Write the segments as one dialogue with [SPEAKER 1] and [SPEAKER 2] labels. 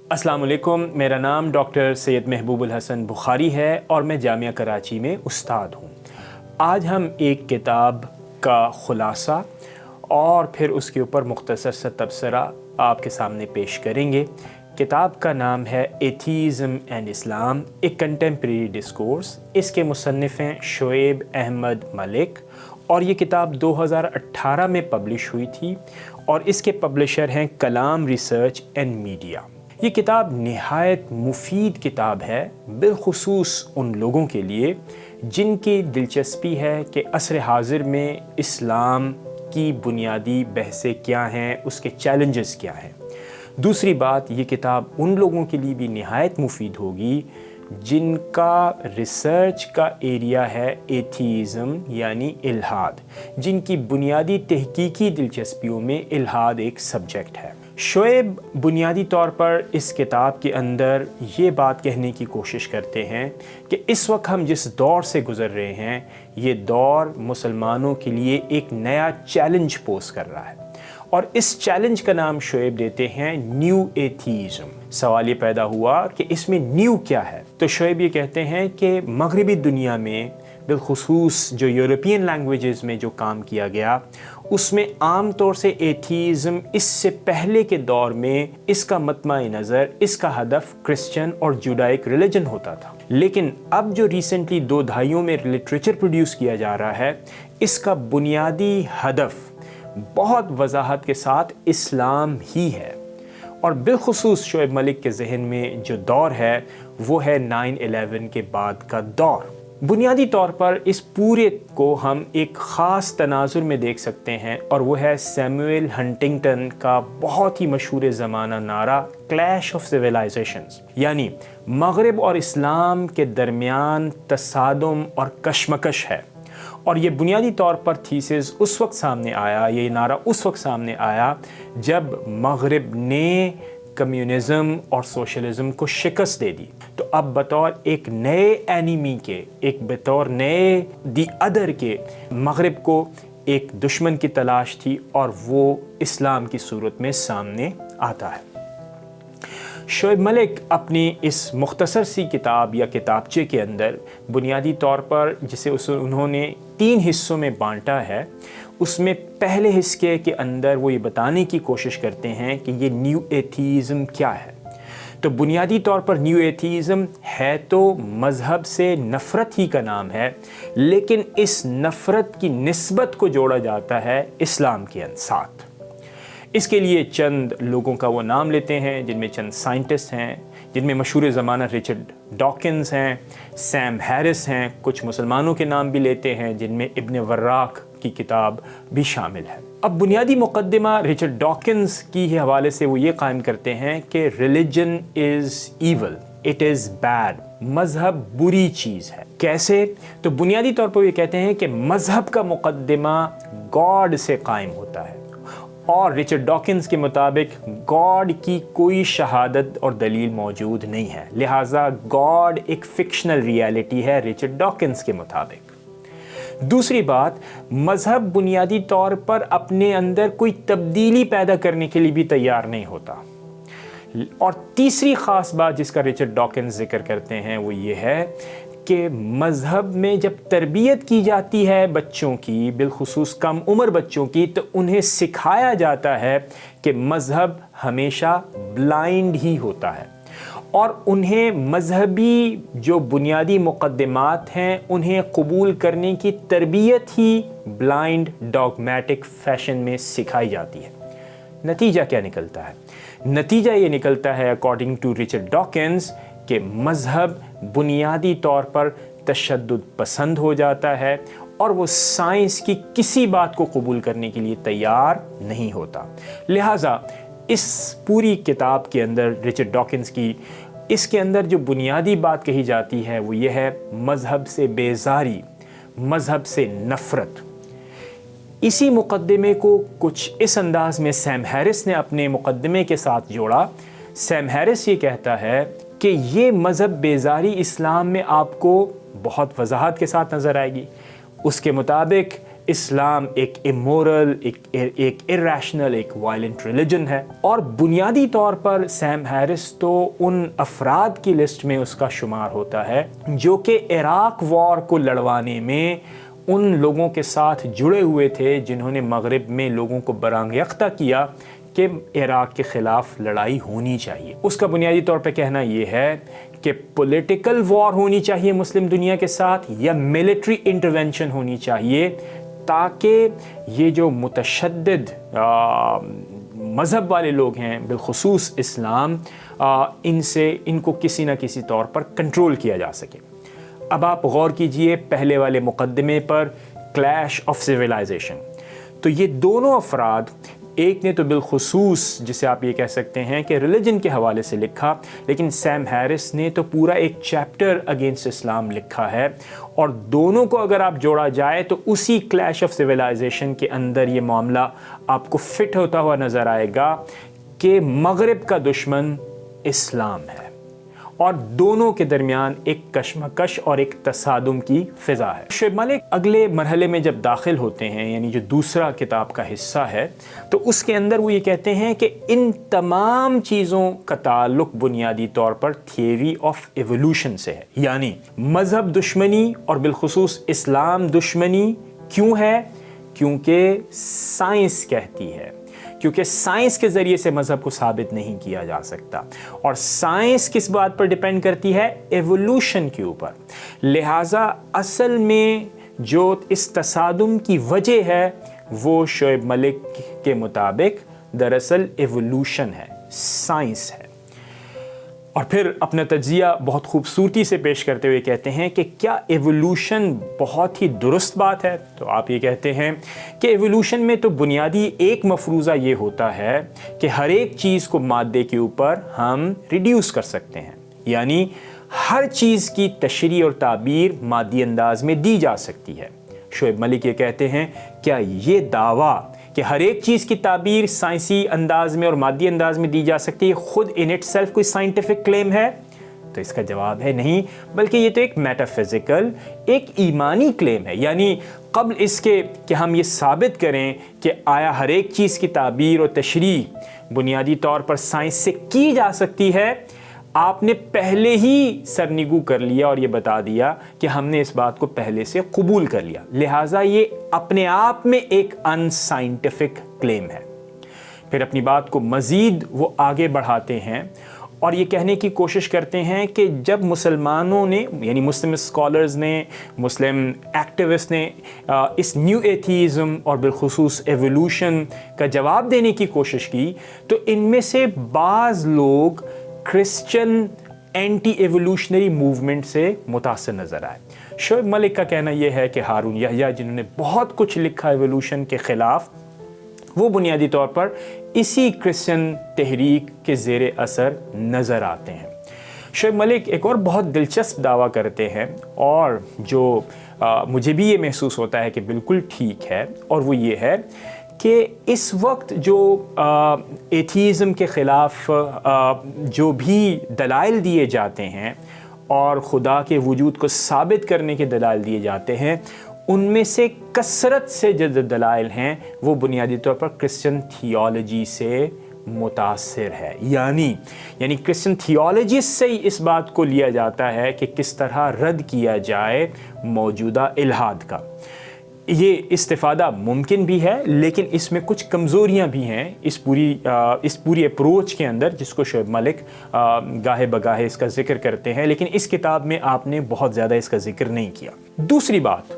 [SPEAKER 1] अस्सलाम वालेकुम। मेरा नाम डॉक्टर सैयद महबूब उल हसन बुखारी है और मैं जामिया कराची में उस्ताद हूँ। आज हम एक किताब का ख़ुलासा और फिर उसके ऊपर मुख्तसर सा तबसरा आपके सामने पेश करेंगे। किताब का नाम है atheism and Islam, A contemporary discourse. इसके मुसन्निफ़ हैं शोएब अहमद मलिक और ये किताब 2018 में पब्लिश हुई थी और इसके पब्लिशर हैं कलाम रिसर्च एंड मीडिया। ये किताब निहायत मुफीद किताब है, बिलखुसूस उन लोगों के लिए जिनकी दिलचस्पी है कि असर हाज़िर में इस्लाम की बुनियादी बहसें क्या हैं, उसके चैलेंजेस क्या हैं। दूसरी बात, ये किताब उन लोगों के लिए भी निहायत मुफीद होगी जिनका रिसर्च का एरिया है एथीज़म यानी इल्हाद, जिनकी बुनियादी तहकीकी दिलचस्पियों में इल्हाद एक सब्जेक्ट है। शोएब बुनियादी तौर पर इस किताब के अंदर ये बात कहने की कोशिश करते हैं कि इस वक्त हम जिस दौर से गुज़र रहे हैं, ये दौर मुसलमानों के लिए एक नया चैलेंज पोस कर रहा है और इस चैलेंज का नाम शोएब देते हैं न्यू एथीज़म। सवाल ये पैदा हुआ कि इसमें न्यू क्या है, तो शोएब ये कहते हैं कि मगरबी दुनिया में बिलखुसूस जो यूरोपियन लैंग्वेजेस में जो काम किया गया उसमें आम तौर से एथीज़म इससे पहले के दौर में इसका मतमाए नज़र, इसका हदफ क्रिश्चियन और जुडाइक रिलीजन होता था। लेकिन अब जो रिसेंटली 2 दहाइयों में लिटरेचर प्रोड्यूस किया जा रहा है, इसका बुनियादी हदफ बहुत वजाहत के साथ इस्लाम ही है और बिलखुसूस शोएब मलिक के जहन में जो दौर है वो है 9/11 के बाद का दौर। बुनियादी तौर पर इस पूरे को हम एक ख़ास तनाजुर में देख सकते हैं और वो है सैमुअल हंटिंगटन का बहुत ही मशहूर ज़माना नारा क्लैश ऑफ सिविलाइजेशंस, यानी मगरिब और इस्लाम के दरमियान तसादुम और कशमकश है। और ये बुनियादी तौर पर थीसिस उस वक्त सामने आया, ये नारा उस वक्त सामने आया जब मगरिब ने कम्युनिज़म और सोशलिज़म को शिकस्त दे दी। तो अब बतौर एक नए एनिमी के, एक बतौर नए दी अदर के, मगरिब को एक दुश्मन की तलाश थी और वो इस्लाम की सूरत में सामने आता है। शोएब मलिक अपनी इस मुख्तसर सी किताब या किताबचे के अंदर बुनियादी तौर पर जिसे उन्होंने 3 हिस्सों में बांटा है, उसमें पहले हिस्से के अंदर वो ये बताने की कोशिश करते हैं कि ये न्यू एथीज़म क्या है। तो बुनियादी तौर पर न्यू एथीज़म है तो मज़हब से नफ़रत ही का नाम है, लेकिन इस नफ़रत की निस्बत को जोड़ा जाता है इस्लाम के साथ। इसके लिए चंद लोगों का वो नाम लेते हैं जिनमें चंद साइंटिस्ट हैं, जिनमें मशहूर ज़माना रिचर्ड डॉकिंस हैं, सैम हैरिस हैं, कुछ मुसलमानों के नाम भी लेते हैं जिनमें इब्न वर्राक की किताब भी शामिल है। अब बुनियादी मुकद्दिमा रिचर्ड डॉकिंस की हवाले से वो ये कायम करते हैं कि religion is evil, it is bad, मज़हब बुरी चीज़ है। कैसे? तो बुनियादी तौर पर ये कहते हैं कि मज़हब का मुकद्दिमा गॉड से कायम होता है और रिचर्ड डॉकिंस के मुताबिक गॉड की कोई शहादत और दलील मौजूद नहीं है, लिहाजा गॉड एक फिक्शनल रियलिटी है रिचर्ड डॉकिंस के मुताबिक। दूसरी बात, मज़हब बुनियादी तौर पर अपने अंदर कोई तब्दीली पैदा करने के लिए भी तैयार नहीं होता। और तीसरी ख़ास बात जिसका रिचर्ड डॉकिंस जिक्र करते हैं वो ये है कि मज़हब में जब तरबियत की जाती है बच्चों की, बिलखुसूस कम उम्र बच्चों की, तो उन्हें सिखाया जाता है कि मज़हब हमेशा ब्लाइंड ही होता है और उन्हें मज़हबी जो बुनियादी मुक़द्दिमात हैं उन्हें कबूल करने की तरबियत ही ब्लाइंड डॉगमेटिक फैशन में सिखाई जाती है। नतीजा क्या निकलता है? नतीजा ये निकलता है अकॉर्डिंग टू रिचर्ड डॉकिंस कि मज़हब बुनियादी तौर पर तशद्दुद पसंद हो जाता है और वो साइंस की किसी बात को कबूल करने के लिए तैयार नहीं होता। लिहाजा इस पूरी किताब के अंदर रिचर्ड डॉकिंस की इसके अंदर जो बुनियादी बात कही जाती है वो ये है मज़हब से बेजारी, मज़हब से नफ़रत। इसी मुक़द्दिमे को कुछ इस अंदाज़ में सैम हैरिस ने अपने मुक़द्दिमे के साथ जोड़ा। सैम हैरिस ये कहता है कि ये मज़हब बेजारी इस्लाम में आपको बहुत वजाहत के साथ नज़र आएगी। उसके मुताबिक इस्लाम एक इमोरल, एक इर्रेशनल, एक वायलेंट रिलीजन है। और बुनियादी तौर पर सैम हैरिस तो उन अफराद की लिस्ट में उसका शुमार होता है जो कि इराक वॉर को लड़वाने में उन लोगों के साथ जुड़े हुए थे जिन्होंने मगरिब में लोगों को बरांगख्ता किया कि इराक के ख़िलाफ़ लड़ाई होनी चाहिए। उसका बुनियादी तौर पे कहना ये है कि पॉलिटिकल वॉर होनी चाहिए मुस्लिम दुनिया के साथ या मिलिट्री इंटरवेंशन होनी चाहिए, ताकि ये जो मुतशद्दिद मज़हब वाले लोग हैं, बिलखुसूस इस्लाम, इनको किसी न किसी तौर पर कंट्रोल किया जा सके। अब आप गौर कीजिए पहले वाले मुकदमे पर, क्लैश ऑफ सिविलाइजेशन। तो ये दोनों अफराद, एक ने तो बिलखुसूस जिसे आप ये कह सकते हैं कि रिलीजन के हवाले से लिखा, लेकिन सैम हैरिस ने तो पूरा एक चैप्टर अगेंस्ट इस्लाम लिखा है। और दोनों को अगर आप जोड़ा जाए तो उसी क्लैश ऑफ सिविलाइजेशन के अंदर ये मामला आपको फिट होता हुआ नज़र आएगा कि मगरिब का दुश्मन इस्लाम है और दोनों के दरमियान एक कशमकश और एक तसादुम की फ़िज़ा है। शुएब मलिक अगले मरहले में जब दाखिल होते हैं, यानी जो दूसरा किताब का हिस्सा है, तो उसके अंदर वो ये कहते हैं कि इन तमाम चीज़ों का ताल्लुक़ बुनियादी तौर पर थियरी ऑफ एवोल्यूशन से है। यानी मज़हब दुश्मनी और बिलखुसूस इस्लाम दुश्मनी क्यों है? क्योंकि साइंस कहती है, क्योंकि साइंस के ज़रिए से मज़हब को साबित नहीं किया जा सकता। और साइंस किस बात पर डिपेंड करती है? एवोल्यूशन के ऊपर। लिहाजा असल में जो इस तसादुम की वजह है वो शुएब मलिक के मुताबिक दरअसल एवोल्यूशन है, साइंस है। और फिर अपना तज्जिया बहुत खूबसूरती से पेश करते हुए कहते हैं कि क्या एवोल्यूशन बहुत ही दुरुस्त बात है? तो आप ये कहते हैं कि एवोल्यूशन में तो बुनियादी एक मफरूज़ा ये होता है कि हर एक चीज़ को मादे के ऊपर हम रिड्यूस कर सकते हैं, यानी हर चीज़ की तशरीह और ताबीर मादी अंदाज में दी जा सकती है। शुएब मलिक ये कहते हैं, क्या ये दावा कि हर एक चीज़ की ताबीर साइंसी अंदाज में और मादी अंदाज में दी जा सकती है खुद इन इट सेल्फ कोई साइंटिफिक क्लेम है? तो इसका जवाब है नहीं, बल्कि ये तो एक मेटाफिज़िकल, एक ईमानी क्लेम है। यानी क़ब्ल इसके कि हम ये साबित करें कि आया हर एक चीज़ की ताबीर और तशरीह बुनियादी तौर पर साइंस से की जा सकती है, आपने पहले ही सरनिगू कर लिया और ये बता दिया कि हमने इस बात को पहले से कबूल कर लिया। लिहाजा ये अपने आप में एक अनसाइंटिफिक क्लेम है। फिर अपनी बात को मज़ीद वो आगे बढ़ाते हैं और ये कहने की कोशिश करते हैं कि जब मुसलमानों ने, यानी मुस्लिम स्कॉलर्स ने, मुस्लिम एक्टिविस्ट ने इस न्यू एथीज़म और बिलखुसूस एवोल्यूशन का जवाब देने की कोशिश की, तो इनमें से बाज़ लोग क्रिश्चियन एंटी एवोल्यूशनरी मूवमेंट से मुतासिर नज़र आए। शुएब मलिक का कहना यह है कि हारून यहया, जिन्होंने बहुत कुछ लिखा एवोल्यूशन के ख़िलाफ़, वो बुनियादी तौर पर इसी क्रिश्चियन तहरीक के ज़ेरे असर नज़र आते हैं। शुएब मलिक एक और बहुत दिलचस्प दावा करते हैं और जो मुझे भी ये महसूस होता है कि बिल्कुल ठीक है, और वो ये है कि इस वक्त जो एथीज़म के ख़िलाफ़ जो भी दलाइल दिए जाते हैं और खुदा के वजूद को साबित करने के दलाइल दिए जाते हैं, उनमें से कसरत से जो दलाइल हैं वो बुनियादी तौर पर क्रिश्चियन थियोलॉजी से मुतासिर है। यानी क्रिश्चियन थियोलॉजी से ही इस बात को लिया जाता है कि किस तरह रद्द किया जाए मौजूदा इल्हाद का। ये इस्तिफ़ादा मुमकिन भी है, लेकिन इसमें कुछ कमज़ोरियाँ भी हैं इस पूरी अप्रोच के अंदर, जिसको शुएब मलिक गाहे बगाहे इसका ज़िक्र करते हैं, लेकिन इस किताब में आपने बहुत ज़्यादा इसका ज़िक्र नहीं किया। दूसरी बात,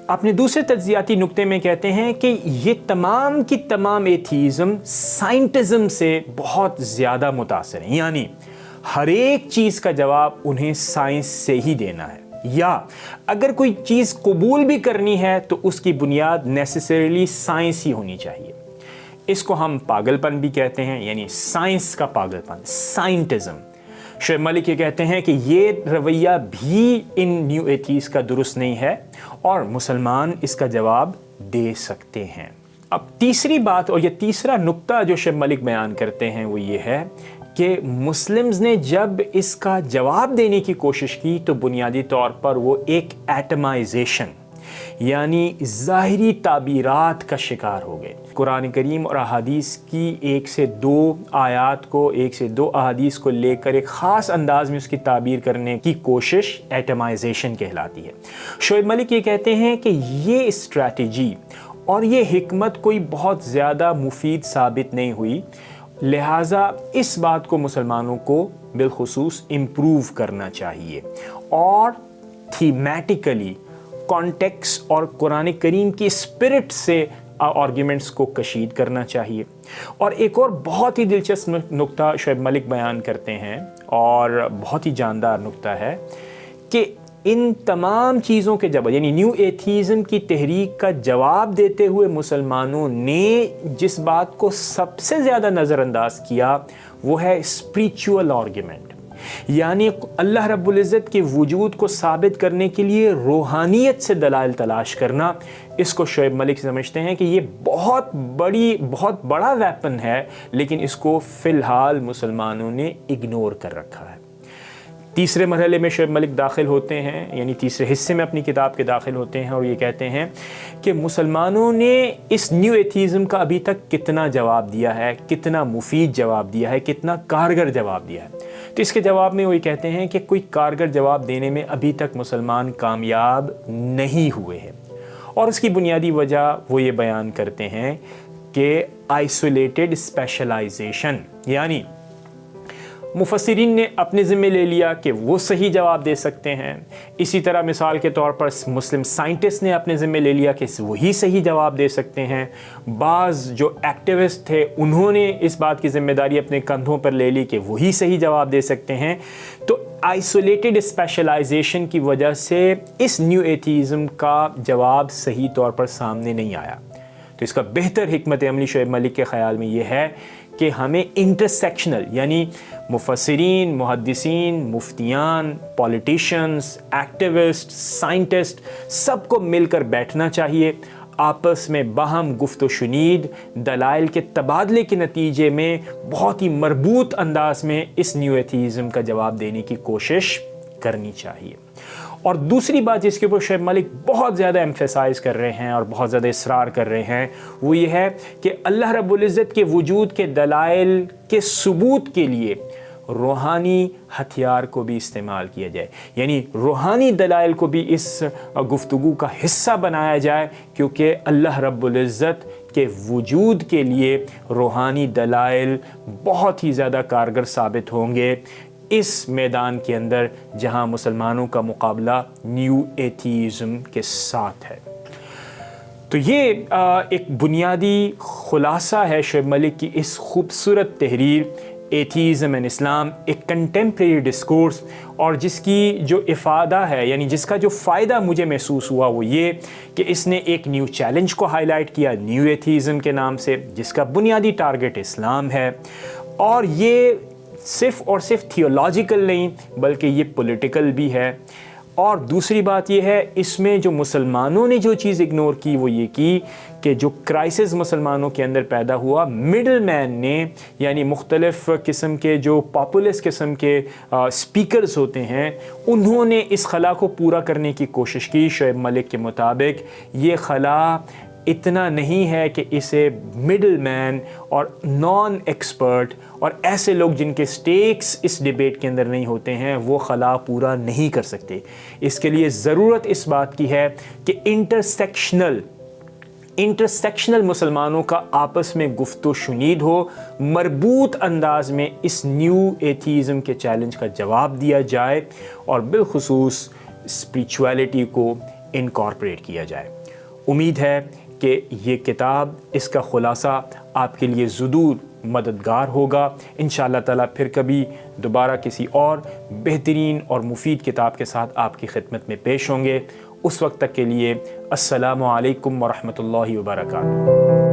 [SPEAKER 1] अपने दूसरे तज्ज़ियाती नुक्ते में कहते हैं कि ये तमाम की तमाम एथीज़म साइंटिज़म से बहुत ज़्यादा मुतासिर हैं, यानी हर एक चीज़ का जवाब उन्हें साइंस से ही देना है, या अगर कोई चीज़ कबूल भी करनी है तो उसकी बुनियाद नेसेसरीली साइंस ही होनी चाहिए। इसको हम पागलपन भी कहते हैं, यानी साइंस का पागलपन, साइंटिज़म। शुएब मलिक ये कहते हैं कि ये रवैया भी इन न्यू एथीज़ का दुरुस्त नहीं है और मुसलमान इसका जवाब दे सकते हैं। अब तीसरी बात और ये तीसरा नुक्ता जो शुएब मलिक बयान करते हैं वो ये है कि मुस्लिम्स ने जब इसका जवाब देने की कोशिश की तो बुनियादी तौर पर वो एक एटमाइजेशन, یعنی ظاہری تعبیرات کا شکار ہو گئے۔ قرآن کریم اور احادیث کی ایک سے دو آیات کو، ایک سے دو احادیث کو لے کر ایک خاص انداز میں اس کی تعبیر کرنے کی کوشش ایٹمائزیشن کہلاتی ہے۔ شعیب ملک یہ کہتے ہیں کہ یہ اسٹریٹجی اور یہ حکمت کوئی بہت زیادہ مفید ثابت نہیں ہوئی، لہٰذا اس بات کو مسلمانوں کو بالخصوص امپروو کرنا چاہیے اور تھیمیٹیکلی کانٹیکس اور قرآن کریم کی اسپرٹ سے آرگیومنٹس کو کشید کرنا چاہیے۔ اور ایک اور بہت ہی دلچسپ نقطہ شعیب ملک بیان کرتے ہیں اور بہت ہی جاندار نقطہ ہے کہ ان تمام چیزوں کے جواب، یعنی نیو ایتھیزم کی تحریک کا جواب دیتے ہوئے مسلمانوں نے جس بات کو سب سے زیادہ نظر انداز کیا وہ ہے اسپریچول آرگیومنٹ، یعنی اللہ رب العزت کے وجود کو ثابت کرنے کے لیے روحانیت سے دلائل تلاش کرنا۔ اس کو شعیب ملک سمجھتے ہیں کہ یہ بہت بڑا ویپن ہے، لیکن اس کو فی الحال مسلمانوں نے اگنور کر رکھا ہے۔ تیسرے مرحلے میں شعیب ملک داخل ہوتے ہیں، یعنی تیسرے حصے میں اپنی کتاب کے داخل ہوتے ہیں اور یہ کہتے ہیں کہ مسلمانوں نے اس نیو ایتھیزم کا ابھی تک کتنا جواب دیا ہے، کتنا مفید جواب دیا ہے، کتنا کارگر جواب دیا ہے۔ تو اس کے جواب میں وہ یہ کہتے ہیں کہ کوئی کارگر جواب دینے میں ابھی تک مسلمان کامیاب نہیں ہوئے ہیں، اور اس کی بنیادی وجہ وہ یہ بیان کرتے ہیں کہ آئسولیٹڈ اسپیشلائزیشن، یعنی مفسرین نے اپنے ذمہ لے لیا کہ وہ صحیح جواب دے سکتے ہیں، اسی طرح مثال کے طور پر مسلم سائنٹسٹ نے اپنے ذمہ لے لیا کہ وہی صحیح جواب دے سکتے ہیں، بعض جو ایکٹیوسٹ تھے انہوں نے اس بات کی ذمہ داری اپنے کندھوں پر لے لی کہ وہی صحیح جواب دے سکتے ہیں۔ تو آئسولیٹڈ اسپیشلائزیشن کی وجہ سے اس نیو ایتھیزم کا جواب صحیح طور پر سامنے نہیں آیا۔ تو اس کا بہتر حکمت عملی شعیب ملک کے خیال میں یہ ہے کہ ہمیں انٹرسیکشنل، یعنی مفسرین، محدثین، مفتیان، پولیٹیشنز، ایکٹیوسٹ، سائنٹسٹ، سب کو مل کر بیٹھنا چاہیے، آپس میں باہم گفت و شنید، دلائل کے تبادلے کے نتیجے میں بہت ہی مربوط انداز میں اس نیو ایتھیزم کا جواب دینے کی کوشش کرنی چاہیے۔ اور دوسری بات جس کے اوپر شعیب ملک بہت زیادہ ایمفیسائز کر رہے ہیں اور بہت زیادہ اصرار کر رہے ہیں وہ یہ ہے کہ اللہ رب العزت کے وجود کے دلائل کے ثبوت کے لیے روحانی ہتھیار کو بھی استعمال کیا جائے، یعنی روحانی دلائل کو بھی اس گفتگو کا حصہ بنایا جائے، کیونکہ اللہ رب العزت کے وجود کے لیے روحانی دلائل بہت ہی زیادہ کارگر ثابت ہوں گے اس میدان کے اندر جہاں مسلمانوں کا مقابلہ نیو ایتھیزم کے ساتھ ہے۔ تو یہ ایک بنیادی خلاصہ ہے شعیب ملک کی اس خوبصورت تحریر ایتھیزم اینڈ اسلام، ایک کنٹمپریری ڈسکورس، اور جس کی جو افادہ ہے، یعنی جس کا جو فائدہ مجھے محسوس ہوا وہ یہ کہ اس نے ایک نیو چیلنج کو ہائی لائٹ کیا نیو ایتھیزم کے نام سے، جس کا بنیادی ٹارگٹ اسلام ہے، اور یہ صرف اور صرف تھیولوجیکل نہیں بلکہ یہ پولیٹیکل بھی ہے۔ اور دوسری بات یہ ہے اس میں جو مسلمانوں نے جو چیز اگنور کی وہ یہ کی کہ جو کرائسس مسلمانوں کے اندر پیدا ہوا، مڈل مین نے، یعنی مختلف قسم کے جو پاپولس قسم کے سپیکرز ہوتے ہیں، انہوں نے اس خلا کو پورا کرنے کی کوشش کی۔ شعیب ملک کے مطابق یہ خلا اتنا نہیں ہے کہ اسے مڈل مین اور نان ایکسپرٹ اور ایسے لوگ جن کے سٹیکس اس ڈیبیٹ کے اندر نہیں ہوتے ہیں وہ خلا پورا نہیں کر سکتے۔ اس کے لیے ضرورت اس بات کی ہے کہ انٹرسیکشنل مسلمانوں کا آپس میں گفت و شنید ہو، مربوط انداز میں اس نیو ایتھیزم کے چیلنج کا جواب دیا جائے اور بالخصوص اسپریچویلٹی کو انکارپوریٹ کیا جائے۔ امید ہے کہ یہ کتاب، اس کا خلاصہ آپ کے لیے ضرور مددگار ہوگا۔ انشاءاللہ تعالیٰ پھر کبھی دوبارہ کسی اور بہترین اور مفید کتاب کے ساتھ آپ کی خدمت میں پیش ہوں گے۔ اس وقت تک کے لیے السلام علیکم ورحمۃ اللہ وبرکاتہ۔